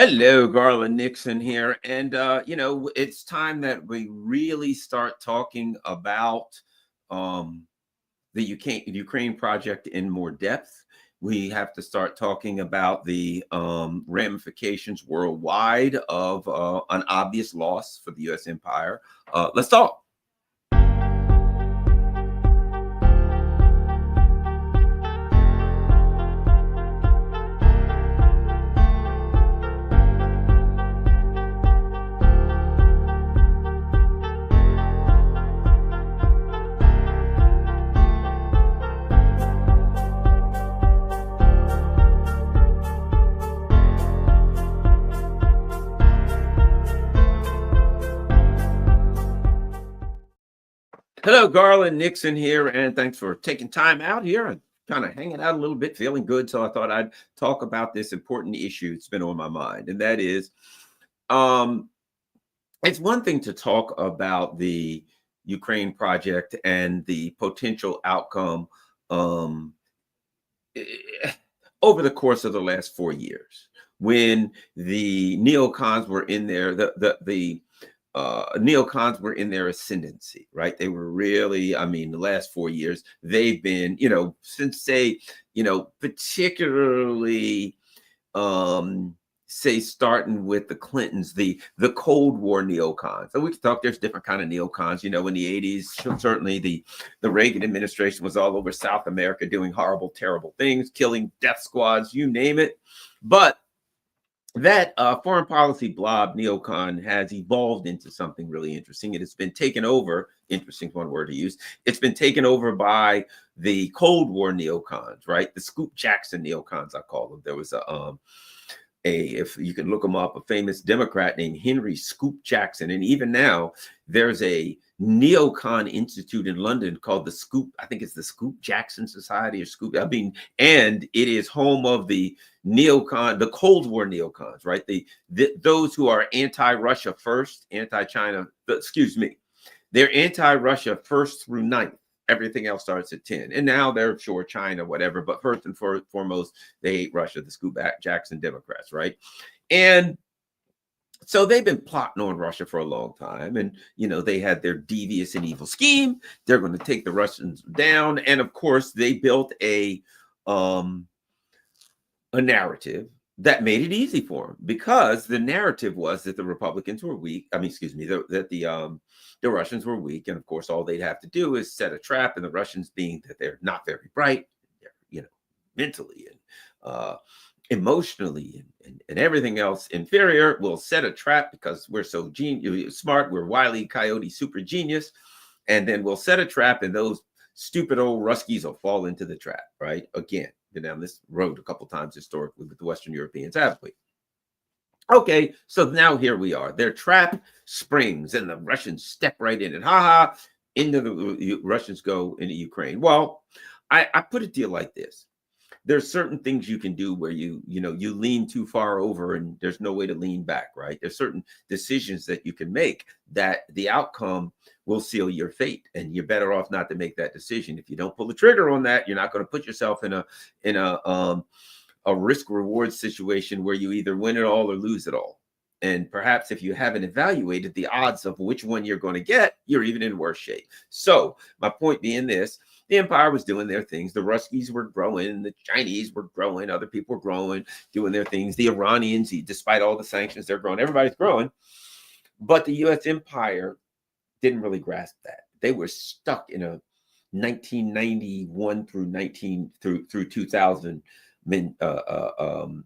Hello, Garland Nixon here. And, it's time that we really start talking about um, the Ukraine project in more depth. We have to start talking about the ramifications worldwide of an obvious loss for the U.S. empire. Let's talk. Hello, Garland Nixon here, and thanks for taking time out here and kind of hanging out a little bit, feeling good. So I thought I'd talk about this important issue that's been on my mind, and that is, um, it's one thing to talk about the Ukraine project and the potential outcome um, eh, over the course of the last 4 years, when the neocons were in there, the neocons were in their ascendancy, right? They were really, I mean, the last 4 years, they've been, since particularly, um, say, starting with the Clintons, the Cold War neocons. So we can talk. There's different kind of neocons. In the '80s, certainly the Reagan administration was all over South America doing horrible, terrible things, killing death squads, you name it. But that foreign policy blob neocon has evolved into something really interesting. It has been taken over. Interesting, one word to use. It's been taken over by the Cold War neocons, right? The Scoop Jackson neocons, I call them. There was if you can look him up, a famous Democrat named Henry Scoop Jackson. And even now, there's a neocon institute in London called the Scoop, I think it's the Scoop Jackson Society or Scoop. And it is home of the neocon, the Cold War neocons, right? Those who are anti-Russia first, anti-China, excuse me, they're anti-Russia first through ninth. Everything else starts at 10. And now they're sure China, whatever. But first and foremost, they hate Russia, the Scoop Jackson Democrats, right? And so they've been plotting on Russia for a long time. And, they had their devious and evil scheme. They're going to take the Russians down. And of course, they built a narrative that made it easy for them, because the narrative was that the Republicans were weak. I mean, excuse me, that the Russians were weak. And of course, all they'd have to do is set a trap. And the Russians, being that they're not very bright, they're, mentally and emotionally and everything else inferior, will set a trap because we're so smart. We're Wile E. Coyote, super genius. And then we'll set a trap, and those stupid old Ruskies will fall into the trap, right? Again, been down this road a couple times historically with the Western Europeans, haven't we? Okay, so now here we are. Their trap springs, and the Russians step right in, and into the Russians go into Ukraine. Well, I put it to you like this. There's certain things you can do where you lean too far over and there's no way to lean back, right? There's certain decisions that you can make that the outcome will seal your fate, and you're better off not to make that decision. If you don't pull the trigger on that, you're not going to put yourself in a risk reward situation where you either win it all or lose it all. And perhaps if you haven't evaluated the odds of which one you're going to get, you're even in worse shape. So my point being this: the empire was doing their things. The Ruskies were growing. The Chinese were growing. Other people were growing, doing their things. The Iranians, despite all the sanctions, they're growing. Everybody's growing. But the U.S. empire didn't really grasp that. They were stuck in a 1991 through 2000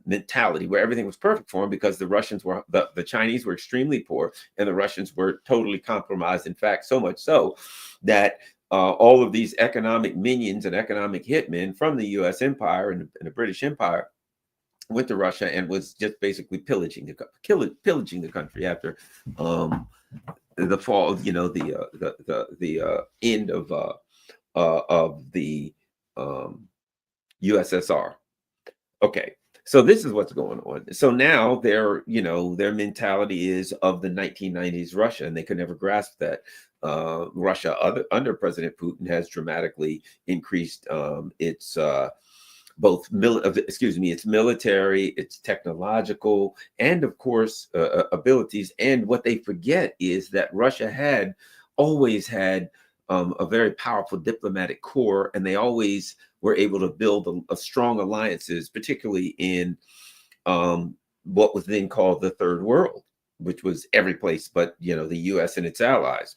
mentality where everything was perfect for them, because the Russians were the Chinese were extremely poor, and the Russians were totally compromised. In fact, so much so that all of these economic minions and economic hitmen from the U.S. empire and the British Empire went to Russia and was just basically pillaging the country after the fall of the end of the USSR. Okay, so this is what's going on. So now their mentality is of the 1990s Russia, and they could never grasp that. Russia under President Putin has dramatically increased its both it's military, it's technological, and of course abilities. And what they forget is that Russia had always had a very powerful diplomatic corps, and they always were able to build a strong alliances, particularly in what was then called the Third World, which was every place but the U.S. and its allies.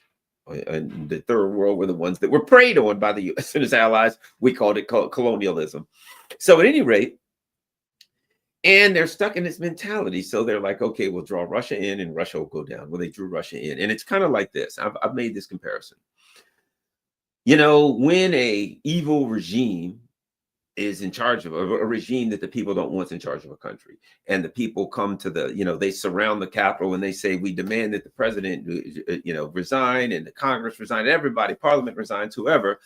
And the Third World were the ones that were preyed on by the U.S. and its allies. We called it colonialism. So at any rate, and they're stuck in this mentality. So they're like, okay, we'll draw Russia in and Russia will go down. Well, they drew Russia in. And it's kind of like this. I've made this comparison. When a evil regime is in charge of a regime that the people don't want in charge of a country, and the people come to they surround the Capitol and they say, we demand that the president resign, and the Congress resign, everybody, Parliament resigns, whoever,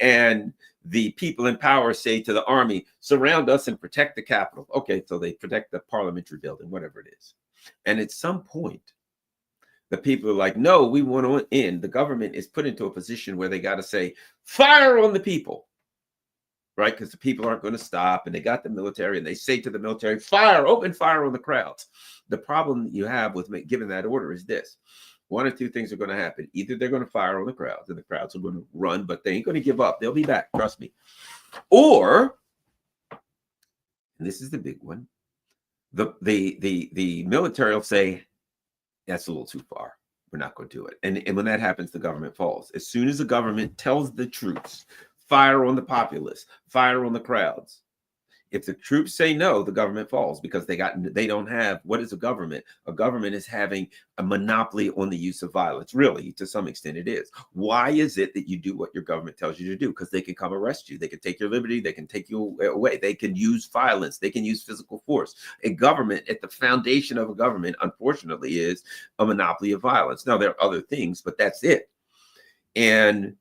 and the people in power say to the army, surround us and protect the Capitol. Okay, so they protect the parliamentary building, whatever it is. And at some point, the people are like, no, we want to end. The government is put into a position where they got to say, fire on the people. Right? Because the people aren't going to stop, and they got the military, and they say to the military, fire, open fire on the crowds. The problem you have with giving that order is this. One or two things are going to happen. Either they're going to fire on the crowds, and the crowds are going to run, but they ain't going to give up. They'll be back, trust me. Or, and this is the big one, the military will say, that's a little too far. We're not going to do it. And when that happens, the government falls. As soon as the government tells the troops, fire on the populace, fire on the crowds. If the troops say no, the government falls, because they don't have, what is a government? A government is having a monopoly on the use of violence. Really, to some extent it is. Why is it that you do what your government tells you to do? Because they can come arrest you. They can take your liberty. They can take you away. They can use violence. They can use physical force. A government, at the foundation of a government, unfortunately, is a monopoly of violence. Now, there are other things, but that's it. And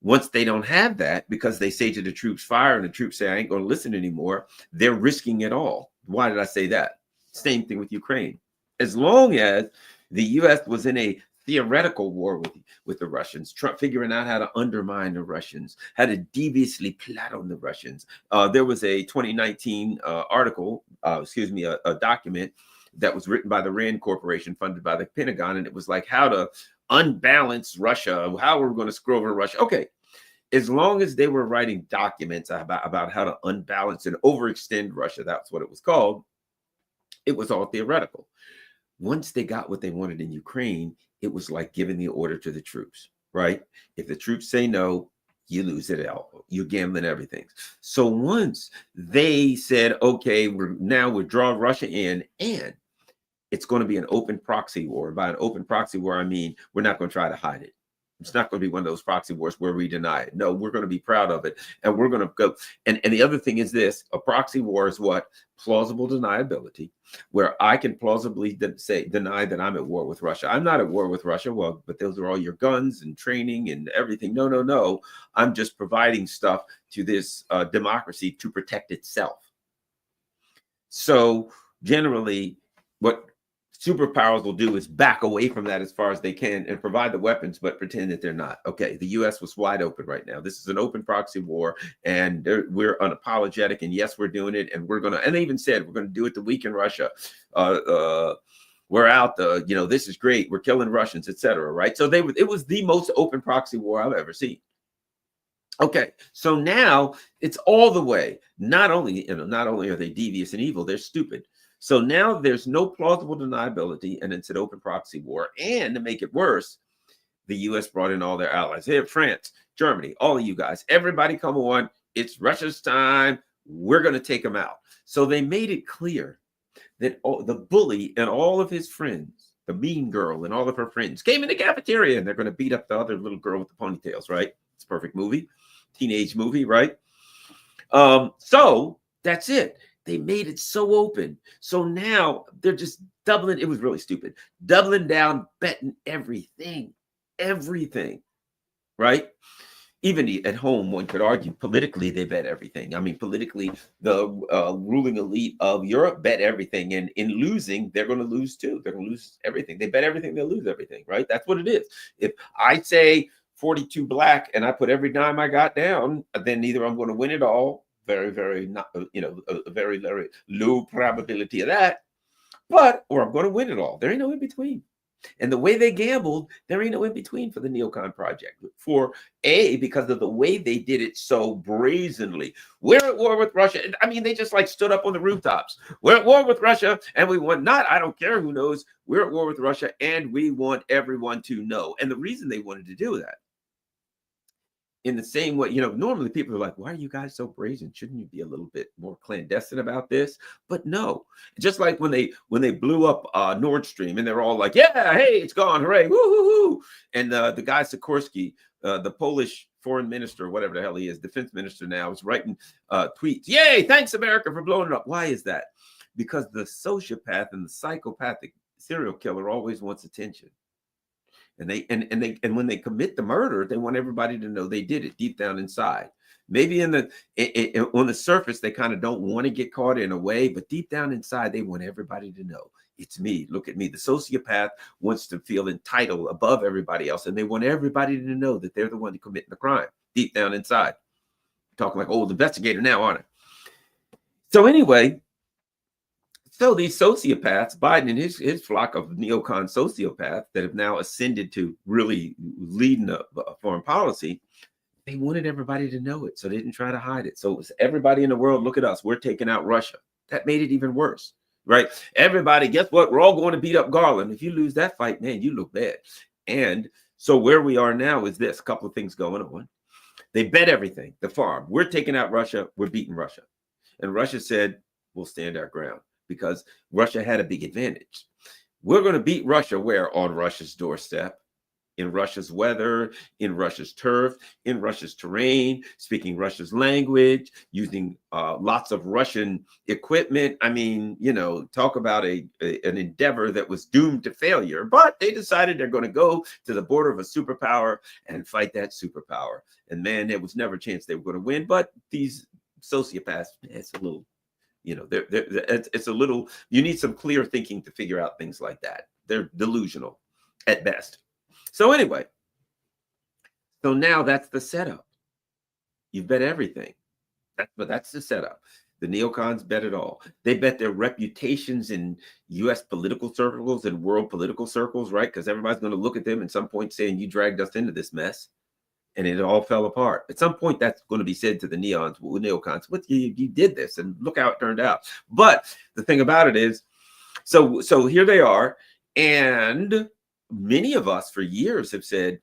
once they don't have that, because they say to the troops, fire, and the troops say, I ain't going to listen anymore, they're risking it all. Why did I say that? Same thing with Ukraine. As long as the U.S. was in a theoretical war with the Russians, figuring out how to undermine the Russians, how to deviously plot on the Russians. There was a 2019 article, a document that was written by the Rand Corporation, funded by the Pentagon, and it was like how to unbalance Russia, how we're going to screw over Russia. Okay, as long as they were writing documents about how to unbalance and overextend Russia, that's what it was called, it was all theoretical. Once they got what they wanted in Ukraine, it was like giving the order to the troops, right? If the troops say no, you lose it all. You're gambling everything. So once they said, okay, we're drawing Russia in, and it's going to be an open proxy war. By an open proxy war, I mean, we're not going to try to hide it. It's not going to be one of those proxy wars where we deny it. No, we're going to be proud of it. And we're going to go. And the other thing is this, a proxy war is what? Plausible deniability, where I can plausibly deny that I'm at war with Russia. I'm not at war with Russia. Well, but those are all your guns and training and everything. No. I'm just providing stuff to this democracy to protect itself. So generally, what superpowers will do is back away from that as far as they can and provide the weapons, but pretend that they're not. Okay, the U.S. was wide open right now. This is an open proxy war, and we're unapologetic. And yes, we're doing it, and and they even said we're going to do it to weaken Russia. We're out. This is great. We're killing Russians, etc. Right? So it was the most open proxy war I've ever seen. Okay, so now it's all the way. Not only are they devious and evil, they're stupid. So now there's no plausible deniability, and it's an open proxy war. And to make it worse, the U.S. brought in all their allies. Here, France, Germany, all of you guys, everybody come on. It's Russia's time. We're going to take them out. So they made it clear that the bully and all of his friends, the mean girl and all of her friends, came in the cafeteria, and they're going to beat up the other little girl with the ponytails, right? It's a perfect movie, teenage movie, right? So that's it. They made it so open. So now they're just doubling. It was really stupid. Doubling down, betting everything, right? Even at home, one could argue politically, they bet everything. I mean, politically, the ruling elite of Europe bet everything. And in losing, they're going to lose too. They're going to lose everything. They bet everything, they'll lose everything, right? That's what it is. If I say 42 black and I put every dime I got down, then either I'm going to win it all Very, very not, a very, very low probability of that. But, or I'm going to win it all. There ain't no in between. And the way they gambled, there ain't no in between for the neocon project. Because of the way they did it so brazenly. We're at war with Russia. I mean, they just like stood up on the rooftops. We're at war with Russia, and we want not, I don't care who knows, we're at war with Russia, and we want everyone to know. And the reason they wanted to do that, in the same way, normally people are like, why are you guys so brazen? Shouldn't you be a little bit more clandestine about this? But no, just like when they blew up Nord Stream, and they're all like, yeah, hey, it's gone, hooray, woo-hoo-hoo. And the guy Sikorsky, the Polish foreign minister, whatever the hell he is, defense minister now, is writing tweets, yay, thanks America for blowing it up. Why is that? Because the sociopath and the psychopathic serial killer always wants attention. And when they commit the murder, they want everybody to know they did it deep down inside. Maybe on the surface, they kind of don't want to get caught in a way, but deep down inside, they want everybody to know it's me. Look at me. The sociopath wants to feel entitled above everybody else, and they want everybody to know that they're the one committing the crime deep down inside. Talking like old investigator now, aren't I? So anyway. So these sociopaths, Biden and his flock of neocon sociopaths that have now ascended to really leading a foreign policy, they wanted everybody to know it, so they didn't try to hide it. So it was everybody in the world, look at us, we're taking out Russia. That made it even worse, right? Everybody, guess what? We're all going to beat up Garland. If you lose that fight, man, you look bad. And so where we are now is this, a couple of things going on. They bet everything, the farm. We're taking out Russia, we're beating Russia. And Russia said, we'll stand our ground. Because Russia had a big advantage. We're going to beat Russia where? On Russia's doorstep, in Russia's weather, in Russia's turf, in Russia's terrain, speaking Russia's language, using lots of Russian equipment. I mean, talk about an endeavor that was doomed to failure. But they decided they're going to go to the border of a superpower and fight that superpower. And man, there was never a chance they were going to win. But these sociopaths, it's a little... it's a little, you need some clear thinking to figure out things like that. They're delusional at best. So anyway, so now that's the setup. You've bet everything. But that's the setup. The neocons bet it all. They bet their reputations in U.S. political circles and world political circles, right? Because everybody's going to look at them at some point saying, you dragged us into this mess. And it all fell apart. At some point, that's going to be said to the neocons. What you did this, and look how it turned out. But the thing about it is, so here they are, and many of us for years have said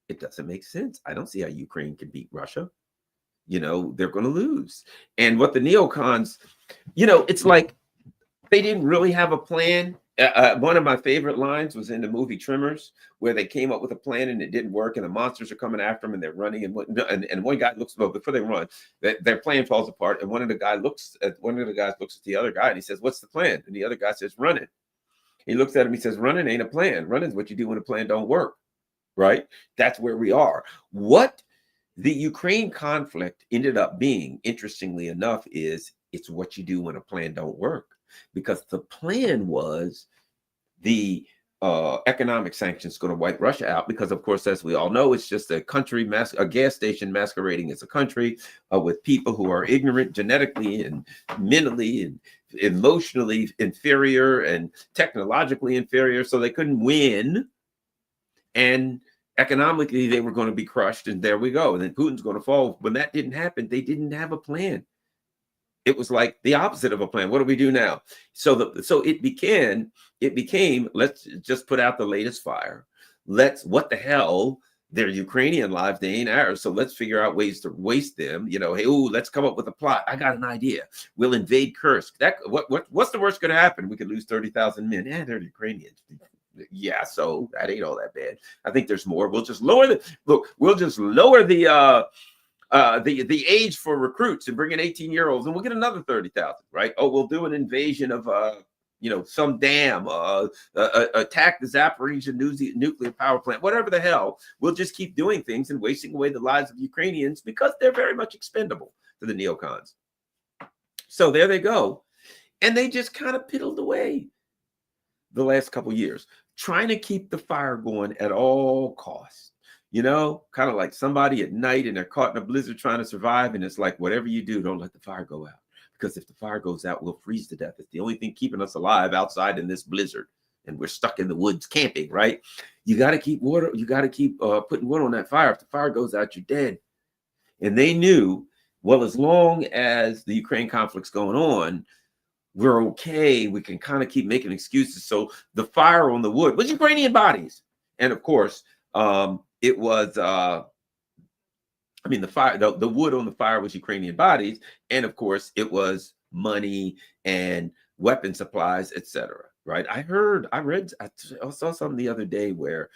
it doesn't make sense. I don't see how Ukraine can beat Russia. They're going to lose. And what the neocons, it's like they didn't really have a plan. One of my favorite lines was in the movie Tremors, where they came up with a plan and it didn't work, and the monsters are coming after them and they're running, and one guy looks, before they run, their plan falls apart, and one of the guys looks at the other guy and he says, what's the plan? And the other guy says, running. He looks at him, he says, running ain't a plan. Running is what you do when a plan don't work, right? That's where we are. What the Ukraine conflict ended up being, interestingly enough, is it's what you do when a plan don't work. Because the plan was the economic sanctions going to wipe Russia out. Because, of course, as we all know, it's just a country, a gas station masquerading as a country with people who are ignorant, genetically and mentally and emotionally inferior and technologically inferior. So they couldn't win. And economically, they were going to be crushed. And there we go. And then Putin's going to fall. When that didn't happen, they didn't have a plan. It was like the opposite of a plan. What do we do now? So it became, let's just put out the latest fire. What the hell? They're Ukrainian lives, they ain't ours. So let's figure out ways to waste them. Hey, let's come up with a plot. I got an idea. We'll invade Kursk. What's the worst going to happen? We could lose 30,000 men. Yeah, they're Ukrainians. Yeah, so that ain't all that bad. I think there's more. We'll just lower the age for recruits and bring in 18-year-olds, and we'll get another 30,000, right? Oh, we'll do an invasion of some dam, attack the Zaporizhia nuclear power plant, whatever the hell. We'll just keep doing things and wasting away the lives of Ukrainians because they're very much expendable to the neocons. So there they go. And they just kind of piddled away the last couple of years, trying to keep the fire going at all costs. kind of like somebody at night and they're caught in a blizzard trying to survive. And it's like, whatever you do, don't let the fire go out. Because if the fire goes out, we'll freeze to death. It's the only thing keeping us alive outside in this blizzard. And we're stuck in the woods camping, right? You got to keep water. You got to keep putting wood on that fire. If the fire goes out, you're dead. And they knew, well, as long as the Ukraine conflict's going on, we're okay. We can kind of keep making excuses. So the fire on the wood was Ukrainian bodies. And of course, it was, the fire, the wood on the fire was Ukrainian bodies. And of course, it was money and weapon supplies, etc. Right? I saw something the other day where,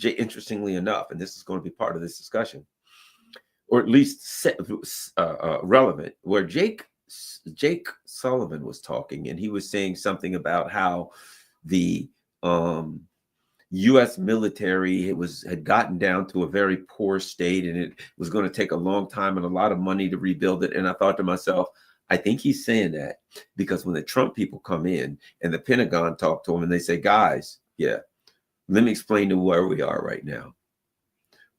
interestingly enough, and this is going to be part of this discussion, or at least relevant, where Jake Sullivan was talking, and he was saying something about how the U.S. military had gotten down to a very poor state, and it was going to take a long time and a lot of money to rebuild it. And I thought to myself, I think he's saying that because when the Trump people come in and the Pentagon talk to him and they say, guys, yeah, let me explain to where we are right now.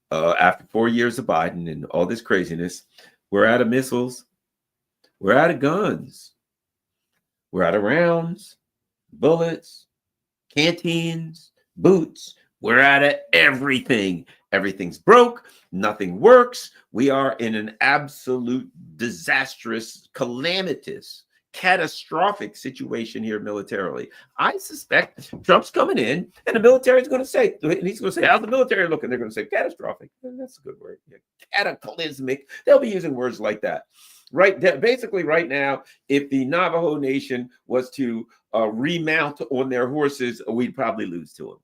After 4 years of Biden and all this craziness, we're out of missiles. We're out of guns. We're out of rounds, bullets, canteens, boots. We're out of everything. Everything's broke. Nothing works. We are in an absolute disastrous, calamitous, catastrophic situation here militarily. I suspect Trump's coming in and the military is going to say, and he's going to say, how's the military looking? They're going to say catastrophic. That's a good word. Yeah. Cataclysmic. They'll be using words like that. Right. Basically, right now, if the Navajo Nation was to remount on their horses, we'd probably lose to them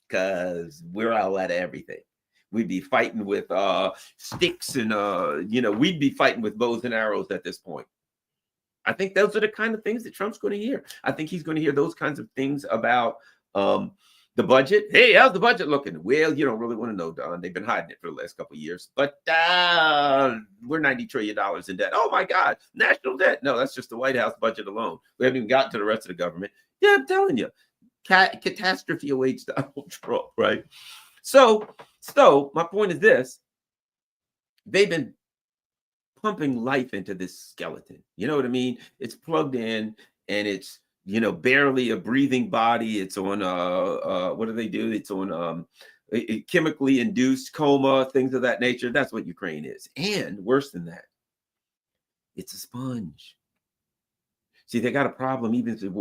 because we're all out of everything. We'd be fighting with sticks and, we'd be fighting with bows and arrows at this point. I think those are the kind of things that Trump's going to hear. I think he's going to hear those kinds of things about the budget. Hey, how's the budget looking? Well, you don't really want to know, Don. They've been hiding it for the last couple of years. But we're $90 trillion in debt. Oh, my God. National debt. No, that's just the White House budget alone. We haven't even gotten to the rest of the government. Yeah, I'm telling you. Catastrophe awaits Donald Trump, right? So my point is this. They've been pumping life into this skeleton. You know what I mean? It's plugged in and it's, barely a breathing body. It's on, what do they do? It's on chemically induced coma, things of that nature. That's what Ukraine is. And worse than that, it's a sponge. See, they got a problem, even if the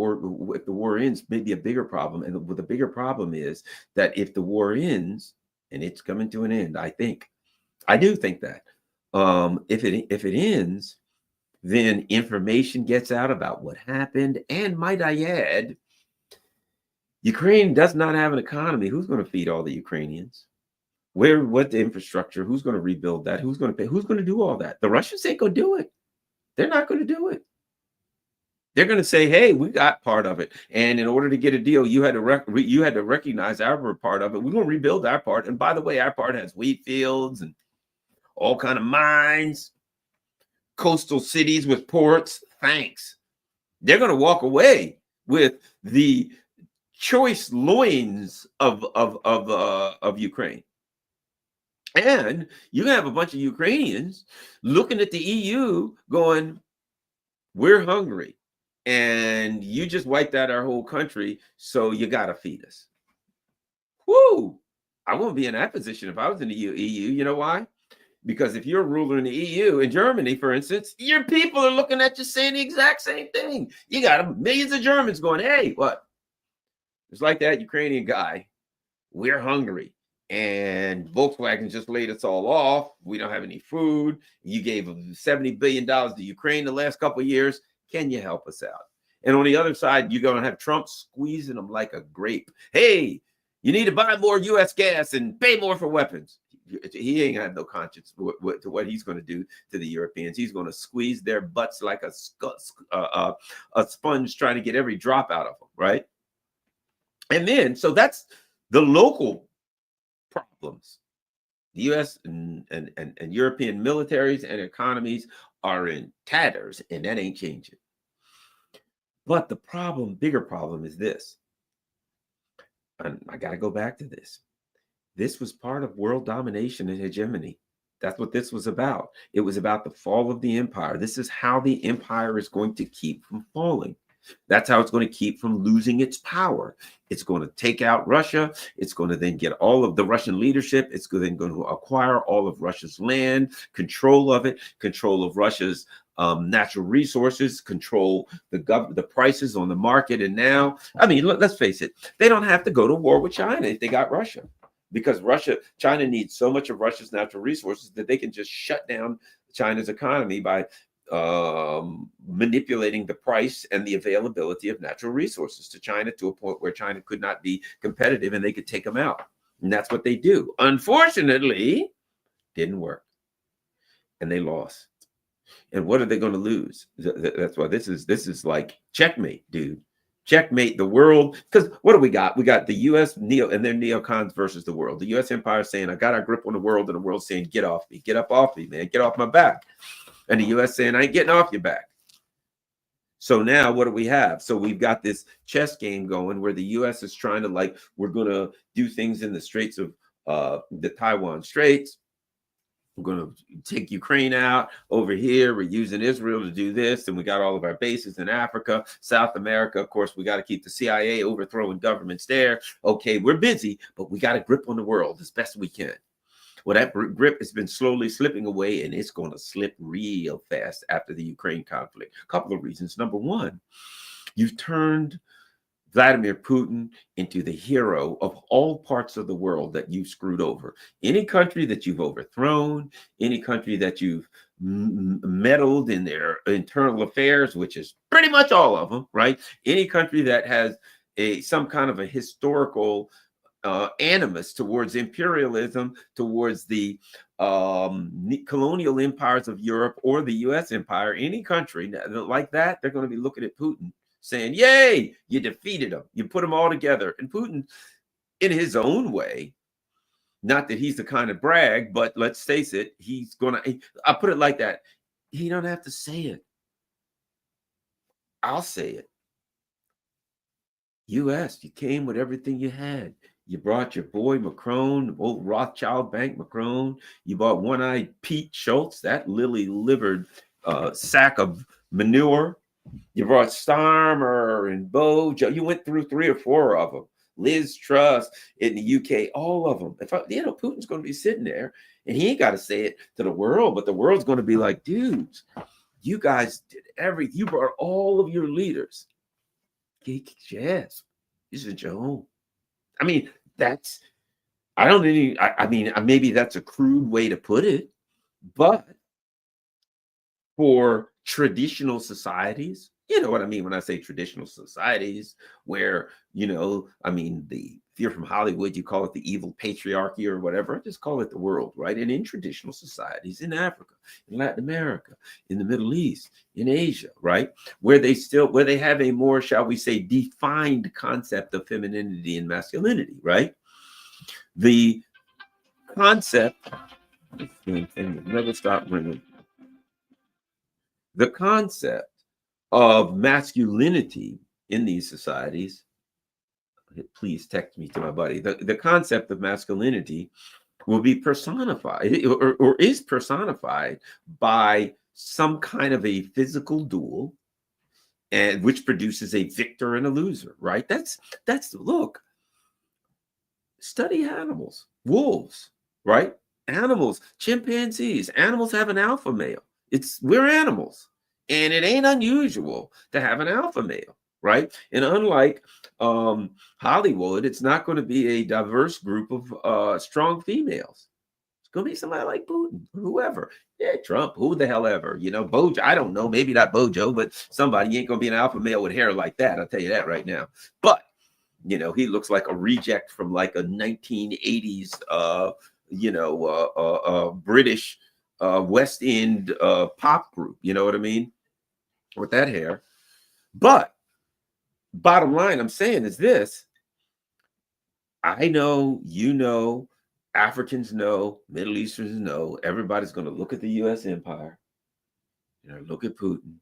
war ends, maybe a bigger problem. And the bigger problem is that if the war ends, and it's coming to an end, I do think that, if it ends, then information gets out about what happened. And might I add, Ukraine does not have an economy. Who's going to feed all the Ukrainians? What the infrastructure? Who's going to rebuild that? Who's going to pay? Who's going to do all that? The Russians ain't going to do it. They're not going to do it. They're going to say, hey, we got part of it. And in order to get a deal, you had to recognize our part of it. We're going to rebuild our part. And by the way, our part has wheat fields and all kind of mines, coastal cities with ports. Thanks. They're going to walk away with the choice loins of Ukraine. And you have a bunch of Ukrainians looking at the EU going, we're hungry. And you just wiped out our whole country, so you got to feed us. Whoo! I won't be in that position if I was in the EU. You know why? Because if you're a ruler in the EU, in Germany, for instance, your people are looking at you saying the exact same thing. You got millions of Germans going, hey, what? It's like that Ukrainian guy. We're hungry. And Volkswagen just laid us all off. We don't have any food. You gave $70 billion to Ukraine the last couple of years. Can you help us out? And on the other side, you're going to have Trump squeezing them like a grape. Hey, you need to buy more U.S. gas and pay more for weapons. He ain't got no conscience to what he's going to do to the Europeans. He's going to squeeze their butts like a sponge, trying to get every drop out of them, right? And then, so that's the local problems. The U.S. and European militaries and economies are in tatters, and that ain't changing. But the bigger problem is this. And I got to go back to this. This was part of world domination and hegemony. That's what this was about. It was about the fall of the empire. This is how the empire is going to keep from falling. That's how it's going to keep from losing its power. It's going to take out Russia. It's going to then get all of the Russian leadership. It's then going to acquire all of Russia's land, control of it, control of Russia's natural resources, control the prices on the market. And now, I mean, let's face it, they don't have to go to war with China if they got Russia, because China needs so much of Russia's natural resources that they can just shut down China's economy by manipulating the price and the availability of natural resources to China to a point where China could not be competitive and they could take them out. And that's what they do. Unfortunately, didn't work. And they lost. And what are they going to lose? That's why this is like checkmate, dude. Checkmate the world. Because what do we got? We got the U.S. and their neocons versus the world. The U.S. empire saying, I got our grip on the world, and the world saying, get off me. Get up off me, man. Get off my back. And the U.S. saying, I ain't getting off your back. So now what do we have? So we've got this chess game going where the U.S. is trying to, like, we're going to do things in the straits of the Taiwan Straits. We're going to take Ukraine out over here. We're using Israel to do this. And we got all of our bases in Africa, South America. Of course, we got to keep the CIA overthrowing governments there. Okay, we're busy, but we got a grip on the world as best we can. Well, that grip has been slowly slipping away, and it's going to slip real fast after the Ukraine conflict. A couple of reasons. Number one, you've turned Vladimir Putin into the hero of all parts of the world that you've screwed over. Any country that you've overthrown, any country that you've meddled in their internal affairs, which is pretty much all of them, right? Any country that has some kind of a historical animus towards imperialism, towards the colonial empires of Europe or the U.S. empire, any country like that, they're going to be looking at Putin saying, yay, you defeated them. You put them all together. And Putin, in his own way, not that he's the kind of brag, but let's face it, he's going to, I'll put it like that. He don't have to say it. I'll say it. U.S., you came with everything you had. You brought your boy Macron, old Rothschild Bank Macron. You bought one-eyed Pete Schultz, that lily-livered sack of manure. You brought Starmer and Bojo. You went through 3 or 4 of them. Liz Truss in the UK, all of them. Putin's going to be sitting there, and he ain't got to say it to the world, but the world's going to be like, dudes, you guys did everything. You brought all of your leaders. Yes, this is your home. I mean, maybe that's a crude way to put it, but for traditional societies, you know what I mean when I say traditional societies, where, if you're from Hollywood, you call it the evil patriarchy or whatever. I just call it the world, right? And in traditional societies in Africa, in Latin America, in the Middle East, in Asia, right? Where they have a more, shall we say, defined concept of femininity and masculinity, right? The concept, never stop ringing. The concept of masculinity in these societies, please text me to my buddy. The concept of masculinity will be personified or is personified by some kind of a physical duel, and which produces a victor and a loser, right? That's look. Study animals, wolves, right? Animals, chimpanzees. Animals have an alpha male. We're animals, and it ain't unusual to have an alpha male, right? And unlike Hollywood, it's not going to be a diverse group of strong females. It's going to be somebody like Putin, whoever. Yeah, Trump, who the hell ever. Bojo, I don't know, maybe not Bojo, but somebody ain't going to be an alpha male with hair like that. I'll tell you that right now. But, he looks like a reject from like a 1980s, British West End pop group. You know what I mean? With that hair. But bottom line I'm saying is this. I know, Africans know, Middle Easterns know, everybody's going to look at the U.S. empire. They're going to look at Putin.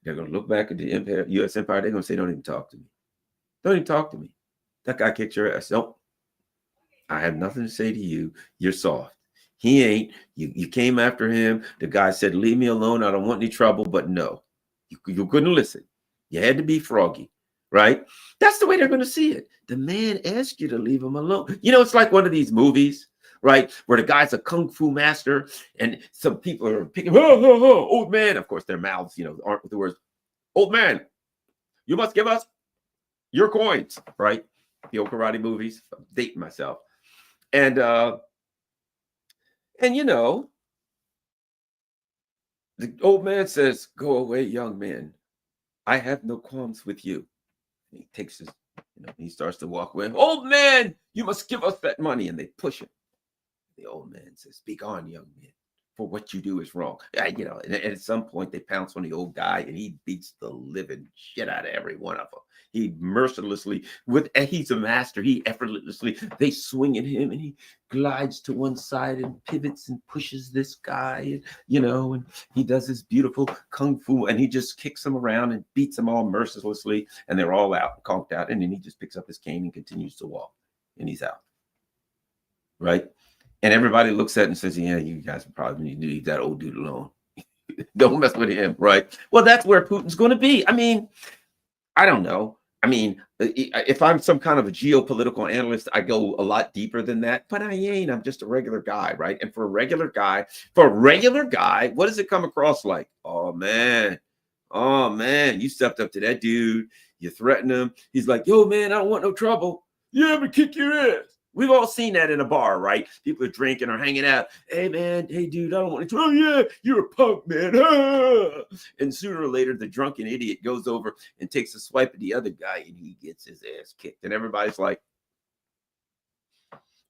They're going to look back at the U.S. empire. They're going to say, don't even talk to me. Don't even talk to me. That guy kicked your ass. Nope. I have nothing to say to you. You're soft. He ain't. You came after him. The guy said, leave me alone. I don't want any trouble. But no, you couldn't listen. You had to be froggy, right? That's the way they're going to see it. The man asked you to leave him alone. You know, it's like one of these movies, right, where the guy's a kung fu master and some people are picking, old man. Of course, their mouths, aren't with the words, old man, you must give us your coins, right? The old karate movies. I'm dating myself. And the old man says, go away, young man. I have no qualms with you. And he takes his, he starts to walk away. Old man, you must give us that money. And they push him. The old man says, speak on, young man, for what you do is wrong. And at some point they pounce on the old guy and he beats the living shit out of every one of them. He mercilessly, he's a master, he effortlessly, they swing at him and he glides to one side and pivots and pushes this guy, and he does this beautiful kung fu and he just kicks them around and beats them all mercilessly and they're all out, conked out. And then he just picks up his cane and continues to walk and he's out. Right? And everybody looks at it and says, yeah, you guys probably need to leave that old dude alone. Don't mess with him, right? Well, that's where Putin's going to be. I mean, I don't know. I mean, if I'm some kind of a geopolitical analyst, I go a lot deeper than that, but I ain't. I'm just a regular guy, right? And for a regular guy, what does it come across like? Oh, man, you stepped up to that dude. You threatened him. He's like, yo, man, I don't want no trouble. Yeah, I'm going to kick your ass. We've all seen that in a bar, right? People are drinking or hanging out. Hey, man. Hey, dude, I don't want to. Oh, yeah, you're a punk, man. Ah! And sooner or later, the drunken idiot goes over and takes a swipe at the other guy, and he gets his ass kicked. And everybody's like,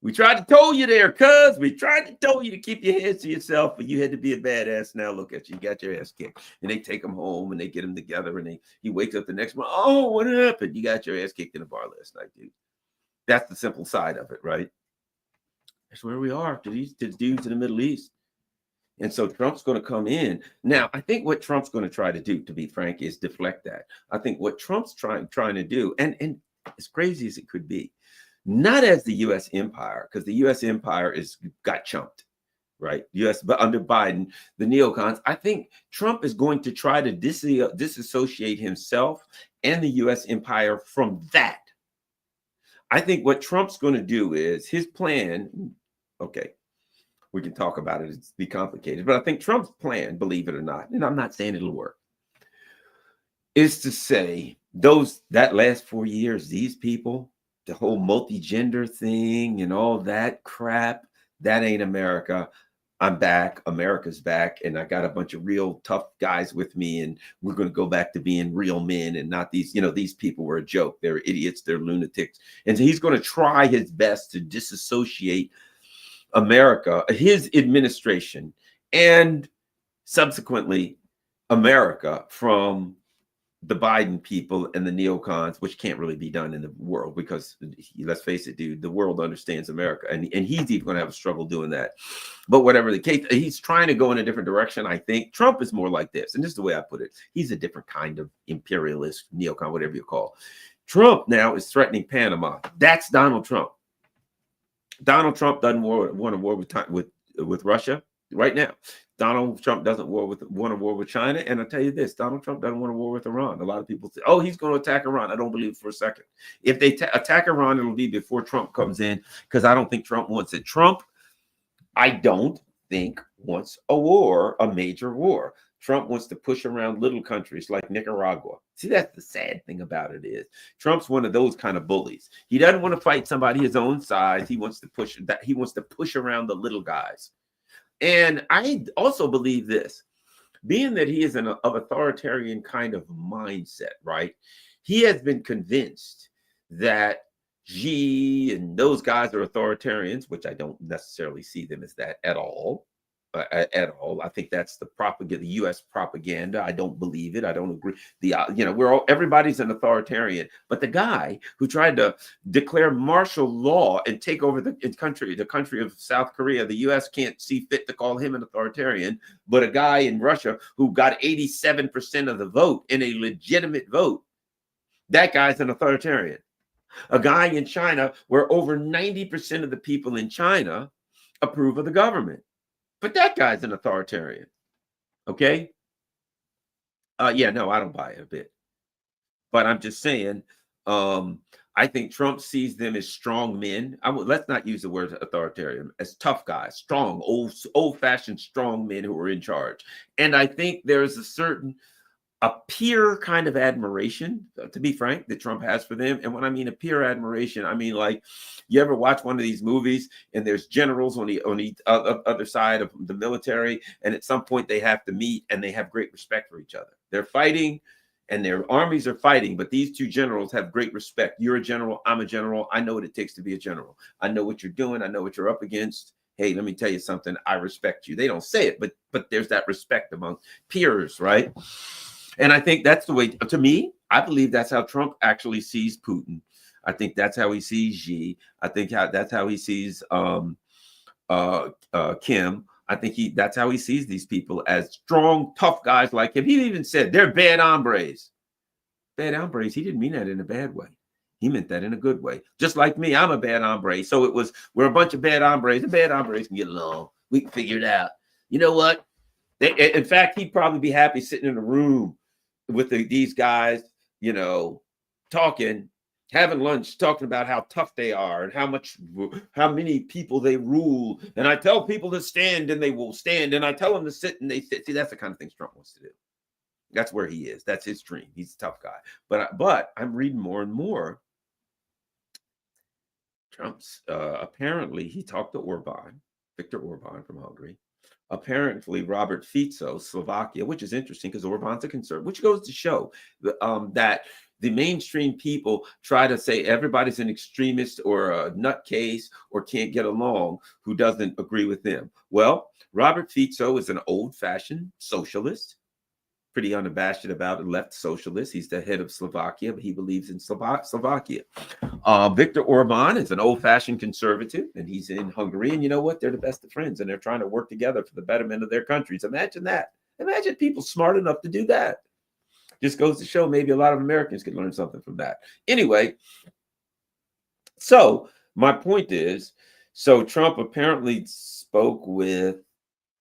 we tried to tell you there, cuz. We tried to tell you to keep your hands to yourself, but you had to be a badass. Now look at you. You got your ass kicked. And they take him home, and they get him together, and he wakes up the next morning. Oh, what happened? You got your ass kicked in a bar last night, dude. That's the simple side of it, right? That's where we are to these dudes in the Middle East. And so Trump's going to come in. Now, I think what Trump's going to try to do, to be frank, is deflect that. I think what Trump's trying to do, and as crazy as it could be, not as the U.S. empire, because the U.S. empire got chumped, right? But under Biden, the neocons, I think Trump is going to try to disassociate himself and the U.S. empire from that. I think what Trump's going to do is his plan. Okay, we can talk about it. It's be complicated, but I think Trump's plan, believe it or not, and I'm not saying it'll work, is to say that last 4 years, these people, the whole multi-gender thing and all that crap, that ain't America. I'm back. America's back. And I got a bunch of real tough guys with me. And we're going to go back to being real men and not these, these people were a joke. They're idiots. They're lunatics. And so he's going to try his best to disassociate America, his administration, and subsequently America from the Biden people and the neocons, which can't really be done in the world because, let's face it, dude, the world understands America. And he's even going to have a struggle doing that. But whatever the case, he's trying to go in a different direction, I think. Trump is more like this. And this is the way I put it. He's a different kind of imperialist, neocon, whatever you call. Trump now is threatening Panama. That's Donald Trump. Donald Trump doesn't want a war with Russia right now. Donald Trump doesn't want a war with China. And I'll tell you this, Donald Trump doesn't want a war with Iran. A lot of people say, oh, he's going to attack Iran. I don't believe it for a second. If they attack Iran, it'll be before Trump comes in because I don't think Trump wants it. Trump, I don't think, wants a war, a major war. Trump wants to push around little countries like Nicaragua. See, that's the sad thing about it is Trump's one of those kind of bullies. He doesn't want to fight somebody his own size. He wants to push around the little guys. And I also believe this, being that he is of authoritarian kind of mindset, right? He has been convinced that Xi and those guys are authoritarians, which I don't necessarily see them as that at all. I think that's the propaganda, the U.S. propaganda. I don't believe it. I don't agree. Everybody's an authoritarian, but the guy who tried to declare martial law and take over the country of South Korea, the U.S. can't see fit to call him an authoritarian. But a guy in Russia who got 87% of the vote in a legitimate vote, that guy's an authoritarian. A guy in China where over 90% of the people in China approve of the government. But that guy's an authoritarian. Okay. Yeah, no, I don't buy it a bit. But I'm just saying, um, I think Trump sees them as strong men. Let's not use the word authoritarian, as tough guys, strong, old-fashioned strong men who are in charge. And I think there's a peer kind of admiration, to be frank, that Trump has for them. And when I mean a peer admiration, I mean, like, you ever watch one of these movies and there's generals on the other side of the military, and at some point they have to meet and they have great respect for each other. They're fighting and their armies are fighting, but these two generals have great respect. You're a general, I'm a general. I know what it takes to be a general. I know what you're doing. I know what you're up against. Hey, let me tell you something. I respect you. They don't say it, but there's that respect among peers, right? And I think that's the way, to me, I believe that's how Trump actually sees Putin. I think that's how he sees Xi. I think that's how he sees Kim. I think that's how he sees these people, as strong, tough guys like him. He even said they're bad hombres. Bad hombres. He didn't mean that in a bad way. He meant that in a good way. Just like me, I'm a bad hombre. So we're a bunch of bad hombres. The bad hombres can get along. We can figure it out. You know what? In fact, he'd probably be happy sitting in a room with these guys, talking, having lunch, talking about how tough they are and how many people they rule. And I tell people to stand and they will stand. And I tell them to sit and they sit. See, that's the kind of things Trump wants to do. That's where he is. That's his dream. He's a tough guy. But I'm reading more and more. Trump's apparently he talked to Viktor Orban from Hungary. Apparently, Robert Fico, Slovakia, which is interesting because Orban's a conservative, which goes to show that the mainstream people try to say everybody's an extremist or a nutcase or can't get along who doesn't agree with them. Well, Robert Fico is an old-fashioned socialist, pretty unabashed about a left socialist. He's the head of Slovakia, but he believes in Slovakia. Viktor Orban is an old-fashioned conservative, and he's in Hungary. And you know what? They're the best of friends, and they're trying to work together for the betterment of their countries. Imagine that. Imagine people smart enough to do that. Just goes to show maybe a lot of Americans could learn something from that. Anyway, so my point is, so Trump apparently spoke with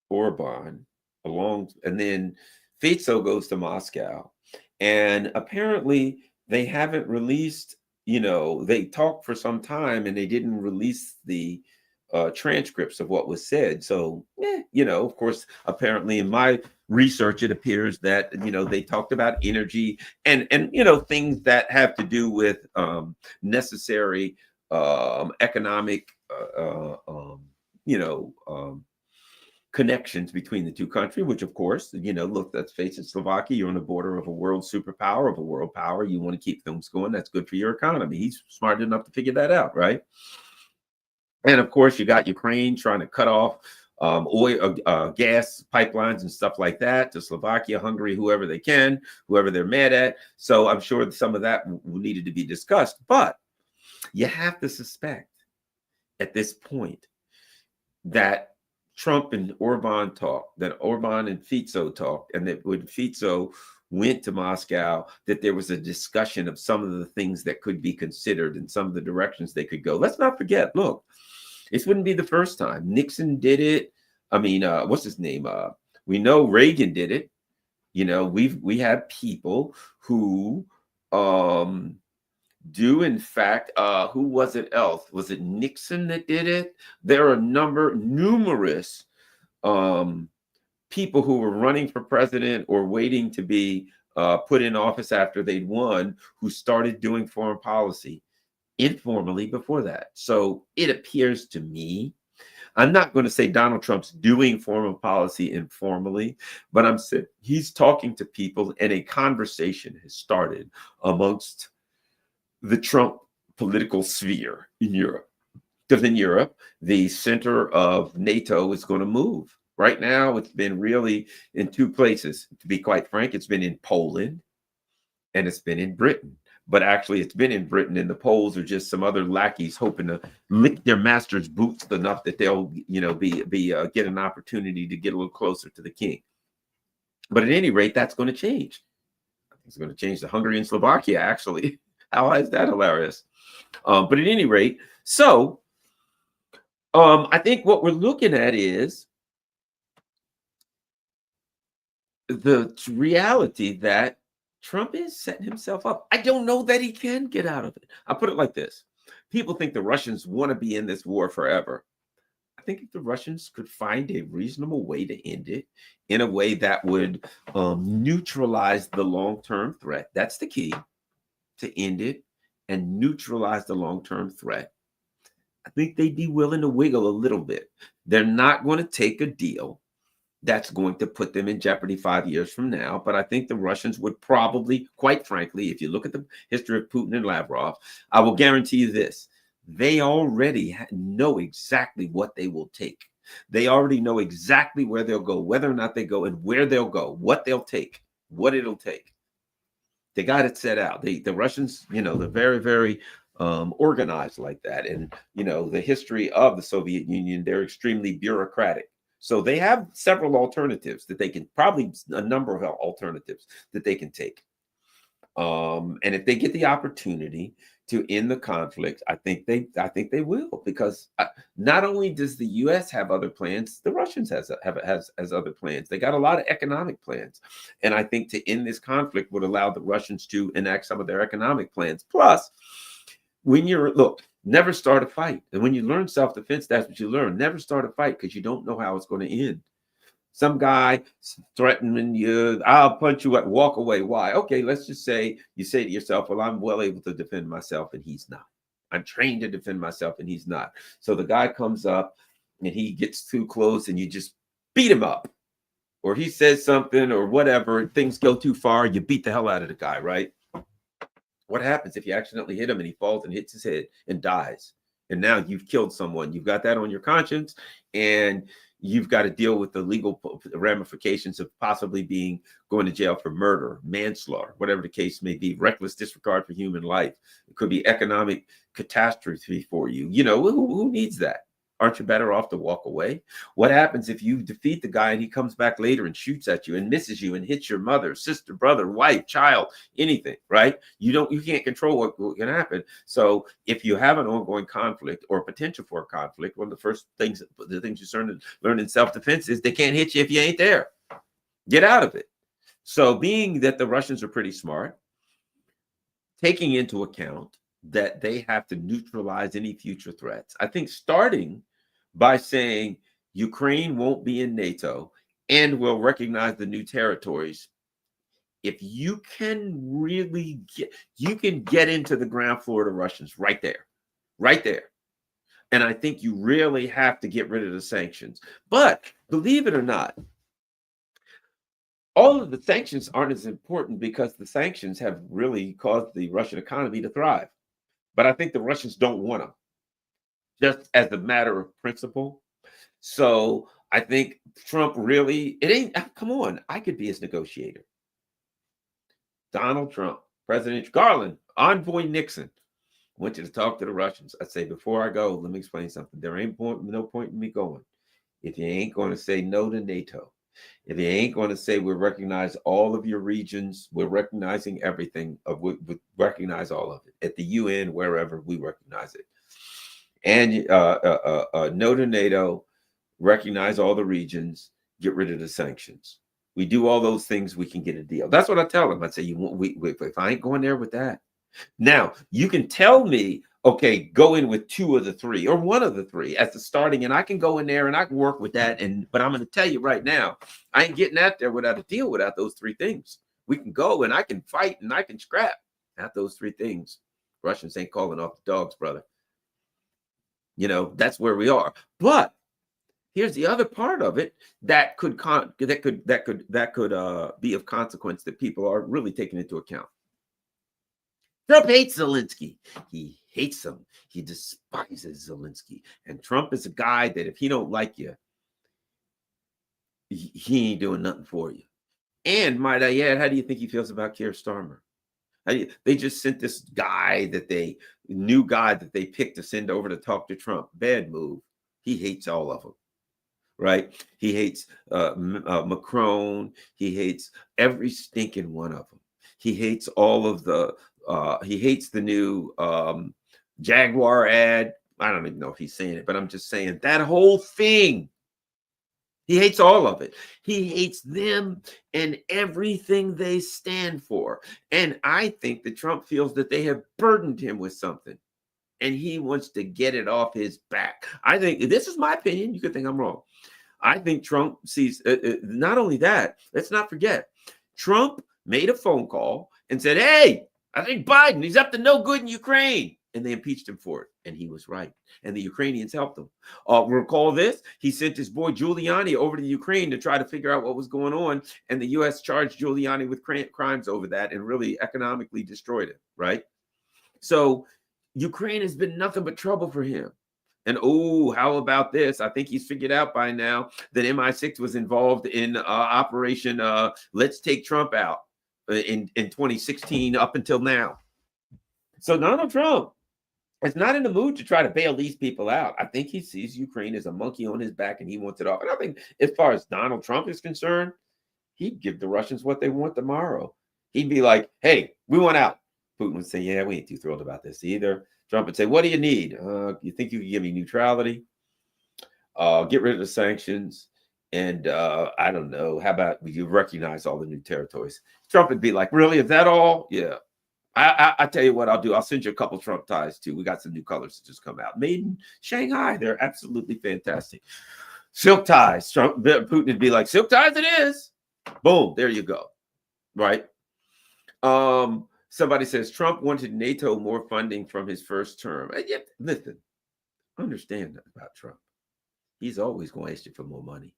Orban and then Fico goes to Moscow, and apparently they haven't released, they talked for some time and they didn't release the transcripts of what was said. So, of course, apparently in my research, it appears that, they talked about energy and things that have to do with necessary economic, connections between the two countries, which of course, look, let's face it, Slovakia, you're on the border of a world superpower, of a world power. You want to keep things going. That's good for your economy. He's smart enough to figure that out, right? And of course, you got Ukraine trying to cut off oil, gas pipelines and stuff like that to Slovakia, Hungary, whoever they can, whoever they're mad at. So I'm sure some of that needed to be discussed. But you have to suspect at this point that Trump and Orban talked, that Orban and Fico talked, and that when Fico went to Moscow, that there was a discussion of some of the things that could be considered and some of the directions they could go. Let's not forget, look, this wouldn't be the first time. Nixon did it. I mean, what's his name? We know Reagan did it. We have people who do, in fact, who was it else? Was it Nixon that did it? There are numerous people who were running for president or waiting to be put in office after they'd won, who started doing foreign policy informally before that. So it appears to me, I'm not going to say Donald Trump's doing foreign policy informally, but I'm saying he's talking to people and a conversation has started amongst the Trump political sphere in Europe. Because in Europe, the center of NATO is going to move. Right now, it's been really in two places. To be quite frank, it's been in Poland and it's been in Britain. But actually, it's been in Britain, and the Poles are just some other lackeys hoping to lick their master's boots enough that they'll, get an opportunity to get a little closer to the king. But at any rate, that's going to change. It's going to change to Hungary and Slovakia, actually. How is that hilarious? But at any rate, so I think what we're looking at is the reality that Trump is setting himself up. I don't know that he can get out of it. I'll put it like this. People think the Russians want to be in this war forever. I think if the Russians could find a reasonable way to end it in a way that would neutralize the long-term threat, that's the key, to end it and neutralize the long-term threat. I think they'd be willing to wiggle a little bit. They're not going to take a deal that's going to put them in jeopardy 5 years from now. But I think the Russians would probably, quite frankly, if you look at the history of Putin and Lavrov, I will guarantee you this. They already know exactly what they will take. They already know exactly where they'll go, whether or not they go, and where they'll go, what they'll take, what it'll take. They got it set out. The Russians, they're very, very organized like that. And, the history of the Soviet Union, they're extremely bureaucratic. So they have several alternatives that they can, probably a number of alternatives that they can take. And if they get the opportunity to end the conflict, I think they will, because not only does the U.S. have other plans, the Russians has other plans. They got a lot of economic plans, and I think to end this conflict would allow the Russians to enact some of their economic plans. Plus, never start a fight, and when you learn self-defense, that's what you learn. Never start a fight, because you don't know how it's going to end. Some guy threatening you, I'll punch you, walk away. Why? Okay, let's just say you say to yourself, well, I'm well able to defend myself, and he's not. I'm trained to defend myself, and he's not. So the guy comes up and he gets too close, and you just beat him up. Or he says something or whatever, things go too far, you beat the hell out of the guy, right? What happens if you accidentally hit him and he falls and hits his head and dies? And now you've killed someone. You've got that on your conscience, and you've got to deal with the legal ramifications of possibly going to jail for murder, manslaughter, whatever the case may be, reckless disregard for human life. It could be economic catastrophe for you. Who needs that? Aren't you better off to walk away? What happens if you defeat the guy and he comes back later and shoots at you and misses you and hits your mother, sister, brother, wife, child, anything, right? You can't control what can happen. So if you have an ongoing conflict or potential for a conflict, one of the things you learn in self-defense is they can't hit you if you ain't there. Get out of it. So being that the Russians are pretty smart, taking into account that they have to neutralize any future threats, I think starting by saying Ukraine won't be in NATO and will recognize the new territories. If you can really get into the ground floor of the Russians right there. And I think you really have to get rid of the sanctions. But believe it or not, all of the sanctions aren't as important, because the sanctions have really caused the Russian economy to thrive. But I think the Russians don't want them, just as a matter of principle. So I think Trump come on, I could be his negotiator. Donald Trump, President Garland, Envoy Nixon, I want you to talk to the Russians. I say, before I go, let me explain something. There ain't no point in me going if you ain't going to say no to NATO. If you ain't going to say we recognize all of your regions, we're recognizing everything, we recognize all of it at the UN, wherever we recognize it. And no to NATO, recognize all the regions, get rid of the sanctions. We do all those things, we can get a deal. That's what I tell them. I say, if I ain't going there with that. Now, you can tell me, okay, go in with two of the three or one of the three as the starting, and I can go in there and I can work with that. But I'm going to tell you right now, I ain't getting out there without a deal without those three things. We can go and I can fight and I can scrap. Not those three things. Russians ain't calling off the dogs, brother. That's where we are. But here's the other part of it that could be of consequence that people are really taking into account. Trump hates Zelensky. He hates him. He despises Zelensky. And Trump is a guy that if he don't like you, he ain't doing nothing for you. And might I add, how do you think he feels about Keir Starmer? They just sent this new guy that they picked to send over to talk to Trump. Bad move. He hates all of them. Right? He hates Macron. He hates every stinking one of them. He hates all of the He hates the new Jaguar ad. I don't even know if he's saying it, but I'm just saying that whole thing. He hates all of it. He hates them and everything they stand for. And I think that Trump feels that they have burdened him with something and he wants to get it off his back. I think this is my opinion. You could think I'm wrong. I think Trump sees not only that, let's not forget, Trump made a phone call and said, hey, I think Biden, he's up to no good in Ukraine. And they impeached him for it. And he was right. And the Ukrainians helped him. Recall this. He sent his boy Giuliani over to Ukraine to try to figure out what was going on. And the U.S. charged Giuliani with crimes over that and really economically destroyed it. Right. So Ukraine has been nothing but trouble for him. And oh, how about this? I think he's figured out by now that MI6 was involved in Operation Let's Take Trump Out in 2016 up until now. So Donald Trump is not in the mood to try to bail these people out. I think he sees Ukraine as a monkey on his back and he wants it off. And I think as far as Donald Trump is concerned, he'd give the Russians what they want tomorrow. He'd be like, hey, we want out. Putin would say, yeah, we ain't too thrilled about this either. Trump would say, what do you need? You think you can give me neutrality? Get rid of the sanctions. And I don't know. How about you recognize all the new territories? Trump would be like, really? Is that all? Yeah. I tell you what I'll do. I'll send you a couple Trump ties too. We got some new colors that just come out. Made in Shanghai. They're absolutely fantastic. Silk ties. Putin would be like, silk ties it is. Boom. There you go. Right. Somebody says Trump wanted NATO more funding from his first term. And yet, listen, understand about Trump. He's always going to ask you for more money.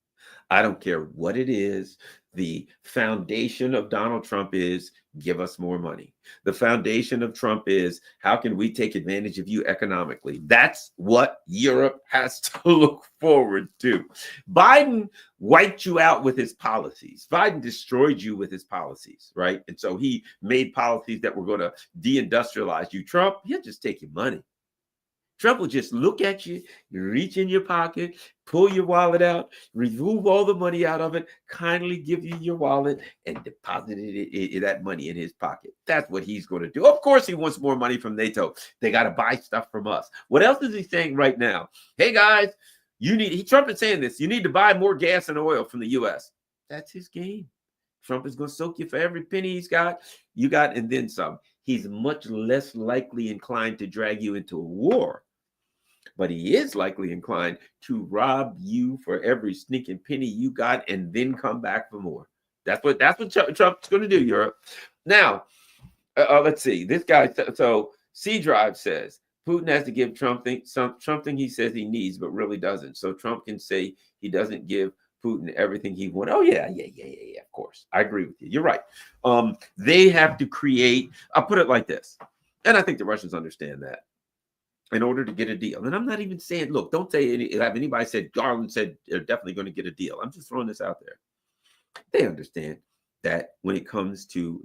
I don't care what it is. The foundation of Donald Trump is give us more money. The foundation of Trump is how can we take advantage of you economically? That's what Europe has to look forward to. Biden wiped you out with his policies. Biden destroyed you with his policies, right? And so he made policies that were going to deindustrialize you. Trump, he'll just take your money. Trump will just look at you, reach in your pocket, pull your wallet out, remove all the money out of it, kindly give you your wallet, and deposit that money in his pocket. That's what he's going to do. Of course, he wants more money from NATO. They got to buy stuff from us. What else is he saying right now? Hey, guys, Trump is saying this. You need to buy more gas and oil from the U.S. That's his game. Trump is going to soak you for every penny he's got. You got, and then some. He's much less likely inclined to drag you into a war. But he is likely inclined to rob you for every sneaking penny you got and then come back for more. That's what Trump's going to do, Europe. Now, let's see. This guy, so C Drive says, Putin has to give Trump something he says he needs, but really doesn't. So Trump can say he doesn't give Putin everything he wants. Oh, yeah. Of course. I agree with you. You're right. They have to create, I'll put it like this. And I think the Russians understand that. In order to get a deal. And I'm not even saying, look, don't say have anybody said Garland said they're definitely going to get a deal. I'm just throwing this out there. They understand that when it comes to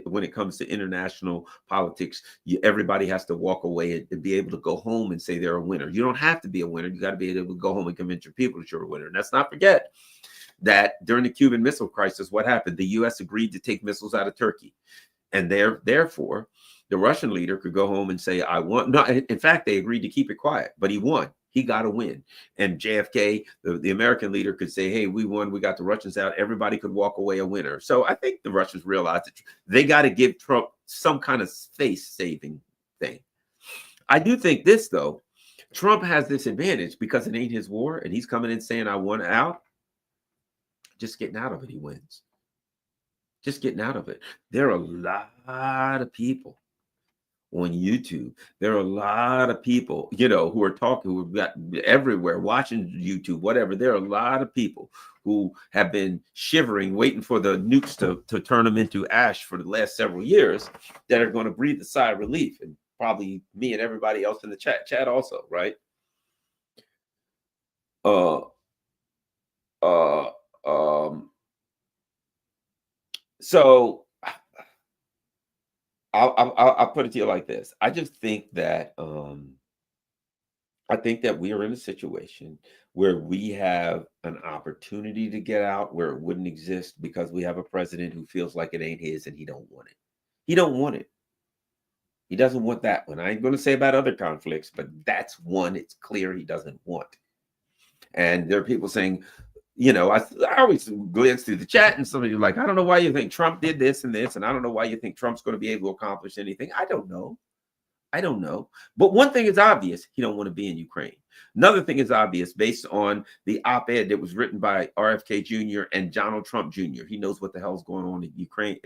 when it comes to international politics, everybody has to walk away and be able to go home and say they're a winner. You don't have to be a winner. You got to be able to go home and convince your people that you're a winner. And let's not forget that during the Cuban Missile Crisis, what happened? The U.S. agreed to take missiles out of Turkey. And therefore, the Russian leader could go home and say, I won. No, in fact, they agreed to keep it quiet, but he won. He got a win. And JFK, the American leader, could say, hey, we won. We got the Russians out. Everybody could walk away a winner. So I think the Russians realized that they got to give Trump some kind of face-saving thing. I do think this, though. Trump has this advantage because it ain't his war, and he's coming in saying, I won out. Just getting out of it, he wins. Just getting out of it. There are a lot of people on YouTube. There are a lot of people, who are talking, who have got everywhere, watching YouTube, whatever. There are a lot of people who have been shivering, waiting for the nukes to turn them into ash for the last several years, that are going to breathe a sigh of relief. And probably me and everybody else in the chat also, right? So I'll put it to you like this. I just think that we are in a situation where we have an opportunity to get out where it wouldn't exist because we have a president who feels like it ain't his and he don't want it. He don't want it. He doesn't want that one. I ain't going to say about other conflicts, but that's one it's clear he doesn't want. And there are people saying, I always glance through the chat and somebody's like, I don't know why you think Trump did this and this, and I don't know why you think Trump's going to be able to accomplish anything. I don't know. But one thing is obvious. He don't want to be in Ukraine. Another thing is obvious based on the op-ed that was written by RFK Jr. and Donald Trump Jr. He knows what the hell's going on in Ukraine.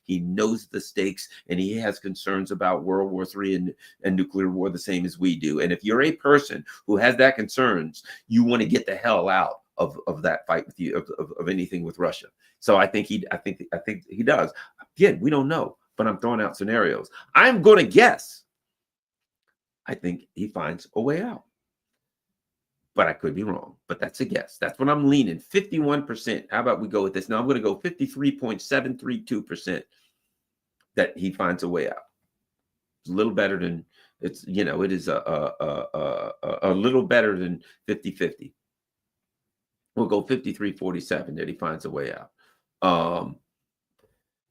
He knows the stakes, and he has concerns about World War III and nuclear war the same as we do. And if you're a person who has that concerns, you want to get the hell out of that fight with you, of anything with Russia. So I think he does. Again, we don't know, but I'm throwing out scenarios. I'm going to guess. I think he finds a way out, but I could be wrong. But that's a guess. That's what I'm leaning. 51%. How about we go with this? Now I'm going to go 53.732% that he finds a way out. It's a little better than it is a little better than 50-50. We'll go 53-47 that he finds a way out.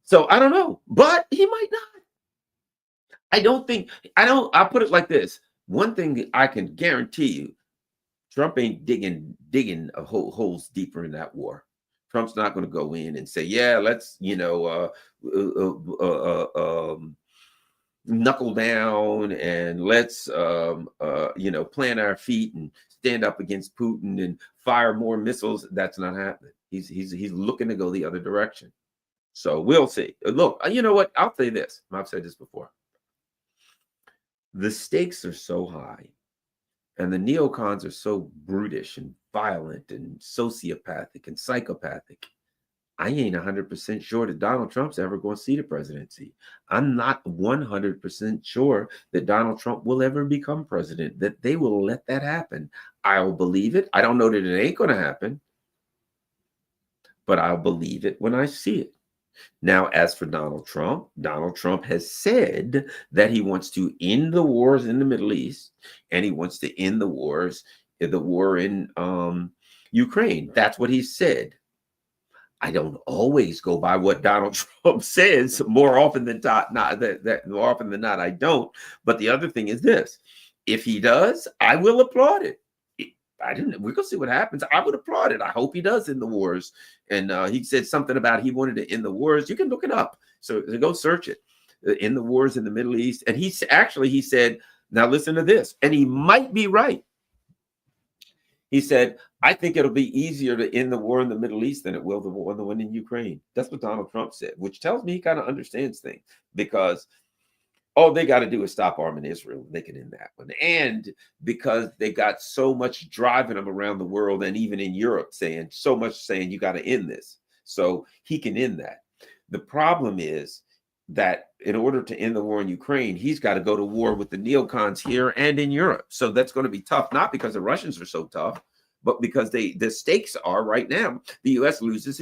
So I don't know, but he might not. I'll put it like this. One thing that I can guarantee you, Trump ain't digging holes deeper in that war. Trump's not going to go in and say, yeah, let's, knuckle down and let's, plant our feet and stand up against Putin and fire more missiles. That's not happening. He's looking to go the other direction. So we'll see. Look, you know what? I'll say this. I've said this before. The stakes are so high and the neocons are so brutish and violent and sociopathic and psychopathic. I ain't 100% sure that Donald Trump's ever going to see the presidency. I'm not 100% sure that Donald Trump will ever become president, that they will let that happen. I'll believe it. I don't know that it ain't going to happen, but I'll believe it when I see it. Now, as for Donald Trump has said that he wants to end the wars in the Middle East, and he wants to end the war in Ukraine. That's what he said. I don't always go by what Donald Trump says. More often than not, more often than not, I don't. But the other thing is this: if he does, I will applaud it. We're gonna see what happens. I would applaud it. I hope he does end the wars. And he said something about he wanted to end the wars. You can look it up. So go search it. End the wars in the Middle East. And he said, now listen to this. And he might be right. He said, I think it'll be easier to end the war in the Middle East than it will the one in Ukraine. That's what Donald Trump said, which tells me he kind of understands things, because all they got to do is stop arming Israel. They can end that one. And because they got so much driving them around the world, and even in Europe saying you got to end this. So he can end that. The problem is that in order to end the war in Ukraine, he's got to go to war with the neocons here and in Europe. So that's going to be tough, not because the Russians are so tough, but because the stakes are right now. The U.S. loses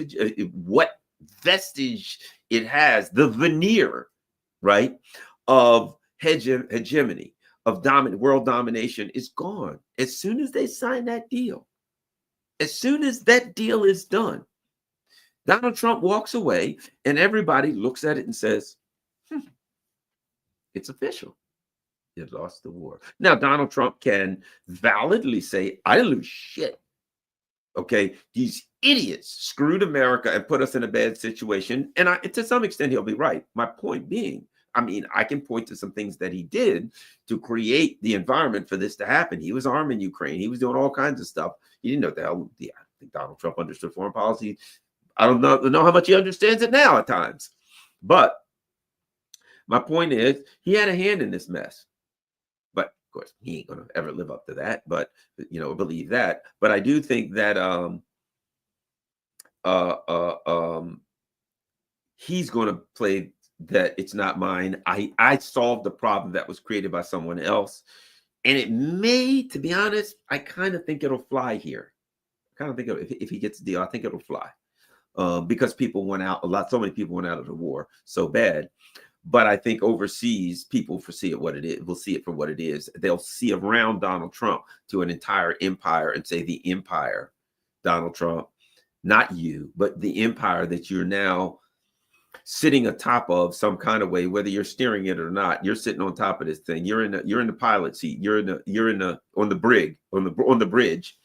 what vestige it has, the veneer, right, of hegemony, of world domination is gone. As soon as they sign that deal, as soon as that deal is done, Donald Trump walks away and everybody looks at it and says, it's official. You lost the war. Now, Donald Trump can validly say, I didn't lose shit. Okay, these idiots screwed America and put us in a bad situation. And to some extent, he'll be right. My point being, I can point to some things that he did to create the environment for this to happen. He was arming Ukraine. He was doing all kinds of stuff. He didn't know what the hell. Yeah, I think Donald Trump understood foreign policy. I don't know how much he understands it now at times. But my point is, he had a hand in this mess. But of course, he ain't going to ever live up to that. But, believe that. But I do think that he's going to play that it's not mine. I solved the problem that was created by someone else. And it may, to be honest, I kind of think it'll fly here. I kind of think if he gets the deal, I think it'll fly. Because people went out so many people went out of the war so bad. But I think overseas, people foresee it what it is. Will see it for what it is. They'll see around Donald Trump to an entire empire and say the empire, Donald Trump, not you, but the empire that you're now sitting atop of some kind of way, whether you're steering it or not. You're sitting on top of this thing. You're in the pilot seat. You're in the on the brig, on the bridge,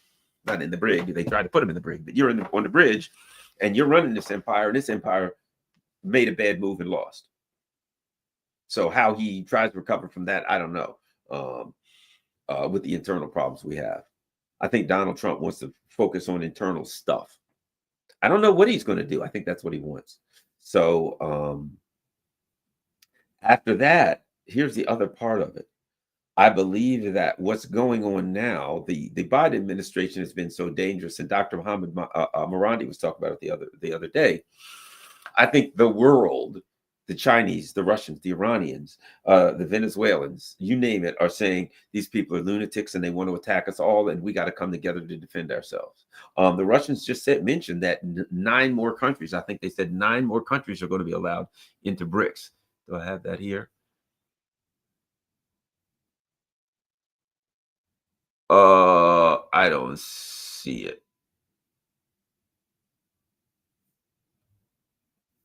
not in the brig. They tried to put him in the brig, but you're on the bridge, and you're running this empire. And this empire made a bad move and lost. So how he tries to recover from that, I don't know. With the internal problems we have, I think Donald Trump wants to focus on internal stuff. I don't know what he's going to do. I think that's what he wants. So after that, here's the other part of it. I believe that what's going on now, the Biden administration has been so dangerous, and Dr. Mohammed Marandi was talking about it the other day. I think the world, the Chinese, the Russians, the Iranians, the Venezuelans, you name it, are saying these people are lunatics and they want to attack us all, and we got to come together to defend ourselves. The Russians just mentioned that 9 more countries, I think they said 9 more countries are going to be allowed into BRICS. Do I have that here? I don't see it.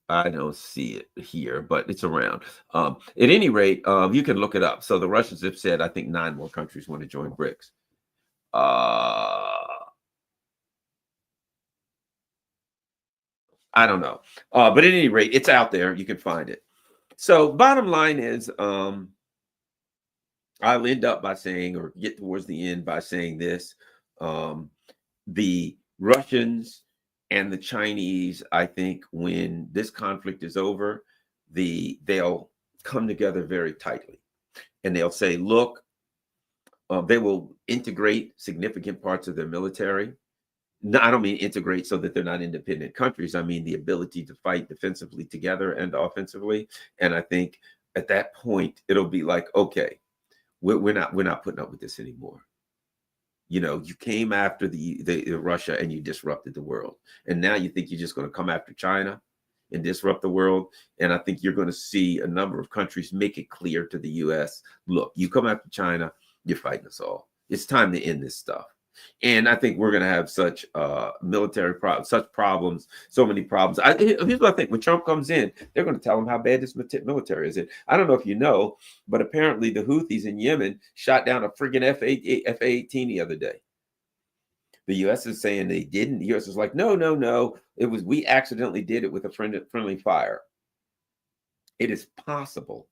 I don't see it here, but it's around. At any rate, you can look it up. So the Russians have said, I think 9 more countries want to join BRICS. I don't know. But at any rate, it's out there. You can find it. So bottom line is, I'll end up by saying, or get towards the end by saying this. The Russians and the Chinese, I think when this conflict is over, they'll come together very tightly. And they'll say, look, they will integrate significant parts of their military. No, I don't mean integrate so that they're not independent countries. I mean the ability to fight defensively together and offensively. And I think at that point, it'll be like, okay, we're not putting up with this anymore. You know, you came after the Russia and you disrupted the world. And now you think you're just going to come after China and disrupt the world. And I think you're going to see a number of countries make it clear to the US, look, you come after China, you're fighting us all. It's time to end this stuff. And I think we're going to have such military problems, such problems, so many problems. Here's what I think. When Trump comes in, they're going to tell him how bad this military is. I don't know if you know, but apparently the Houthis in Yemen shot down a friggin' F-18 the other day. The U.S. is saying they didn't. The U.S. is like, no. It was, we accidentally did it with a friendly fire. It is possible,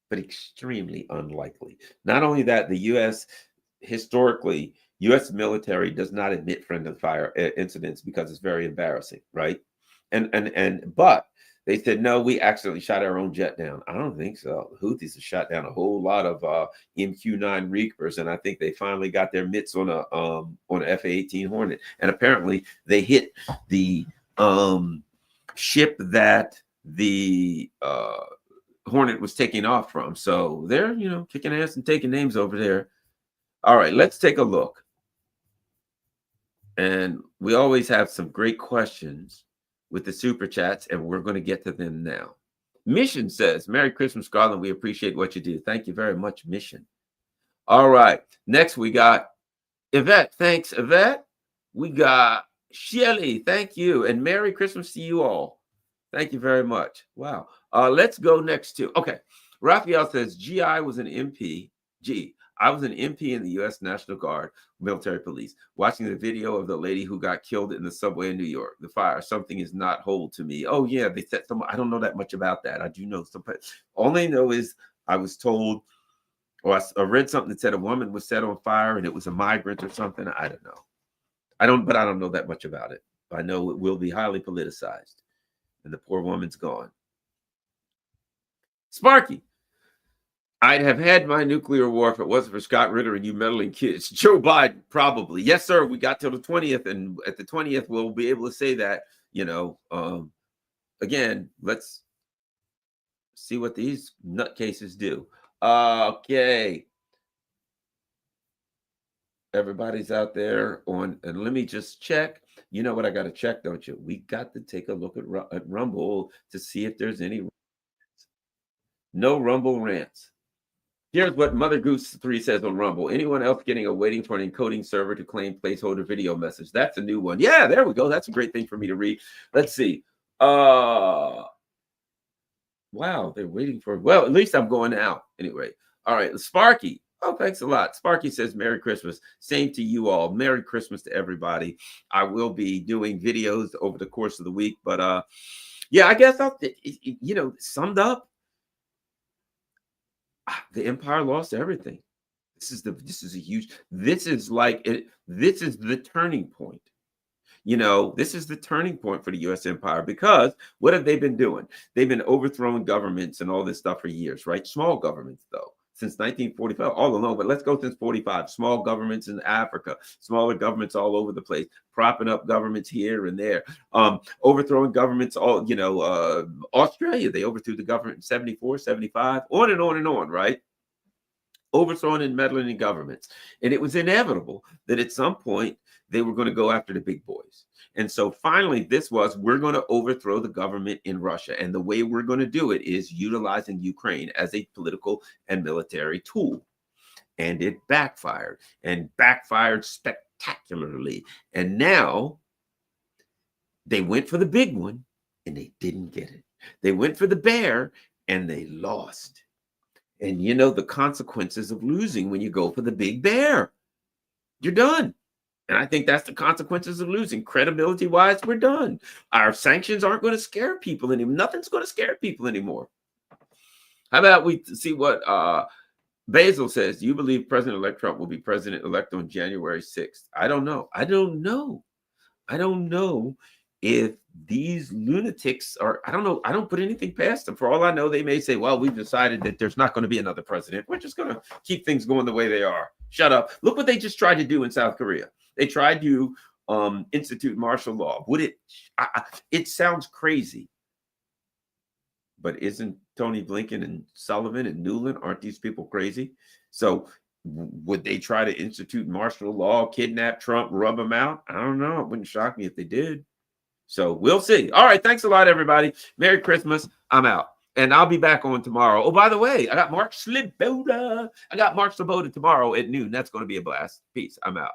but extremely unlikely. Not only that, the U.S. historically, U.S. military does not admit friendly fire incidents because it's very embarrassing, right? But they said, no, we accidentally shot our own jet down. I don't think so. The Houthis have shot down a whole lot of MQ-9 Reapers, and I think they finally got their mitts on an F-18 Hornet. And apparently they hit the ship that the Hornet was taking off from. So they're, kicking ass and taking names over there. All right, let's take a look. And we always have some great questions with the super chats, and we're going to get to them now. Mission says, Merry Christmas, Garland. We appreciate what you do. Thank you very much, Mission. All right, next we got Yvette. Thanks, Yvette. We got Shelly. Thank you. And Merry Christmas to you all. Thank you very much. Wow. Let's go next to, okay. Raphael says, I was an MP in the U.S. National Guard military police, watching the video of the lady who got killed in the subway in New York. The fire, something is not whole to me. Oh, yeah, they said some. I don't know that much about that. I do know some. All I know is I was told, or I read something that said a woman was set on fire and it was a migrant or something. I don't know. But I don't know that much about it. I know it will be highly politicized, and the poor woman's gone. Sparky. I'd have had my nuclear war if it wasn't for Scott Ritter and you meddling kids. Joe Biden, probably. Yes, sir. We got till the 20th, and at the 20th, we'll be able to say that, again, let's see what these nutcases do. Okay. Everybody's out there and let me just check. You know what I got to check, don't you? We got to take a look at Rumble to see if there's any. No Rumble rants. Here's what Mother Goose 3 says on Rumble. Anyone else getting a waiting for an encoding server to claim placeholder video message? That's a new one. Yeah, there we go. That's a great thing for me to read. Let's see. Wow, they're waiting for. Well, at least I'm going out anyway. All right, Sparky. Oh, thanks a lot. Sparky says, "Merry Christmas." Same to you all. Merry Christmas to everybody. I will be doing videos over the course of the week, but yeah, I guess summed up, the empire lost everything. This is a huge. This is like it. This is the turning point. This is the turning point for the U.S. empire, because what have they been doing? They've been overthrowing governments and all this stuff for years, right? Small governments, though, since 1945, all along. But let's go since 45. Small governments in Africa, smaller governments all over the place, propping up governments here and there, overthrowing governments Australia, they overthrew the government in 74, 75, on and on and on, right? Overthrowing and meddling in governments. And it was inevitable that at some point they were going to go after the big boys. And so finally, we're going to overthrow the government in Russia. And the way we're going to do it is utilizing Ukraine as a political and military tool. And it backfired, and backfired spectacularly. And now they went for the big one and they didn't get it. They went for the bear and they lost. And the consequences of losing when you go for the big bear. You're done. And I think that's the consequences of losing. Credibility wise, we're done. Our sanctions aren't going to scare people anymore. Nothing's going to scare people anymore. How about we see what Basil says? Do you believe President-elect Trump will be president-elect on January 6th? I don't know. I don't know if these lunatics are, I don't know. I don't put anything past them. For all I know, they may say, well, we've decided that there's not going to be another president. We're just going to keep things going the way they are. Shut up. Look what they just tried to do in South Korea. They tried to institute martial law. It sounds crazy. But isn't Tony Blinken and Sullivan and Newland, aren't these people crazy? So would they try to institute martial law, kidnap Trump, rub him out? I don't know. It wouldn't shock me if they did. So we'll see. All right. Thanks a lot, everybody. Merry Christmas. I'm out. And I'll be back on tomorrow. Oh, by the way, I got Mark Sloboda tomorrow at noon. That's going to be a blast. Peace. I'm out.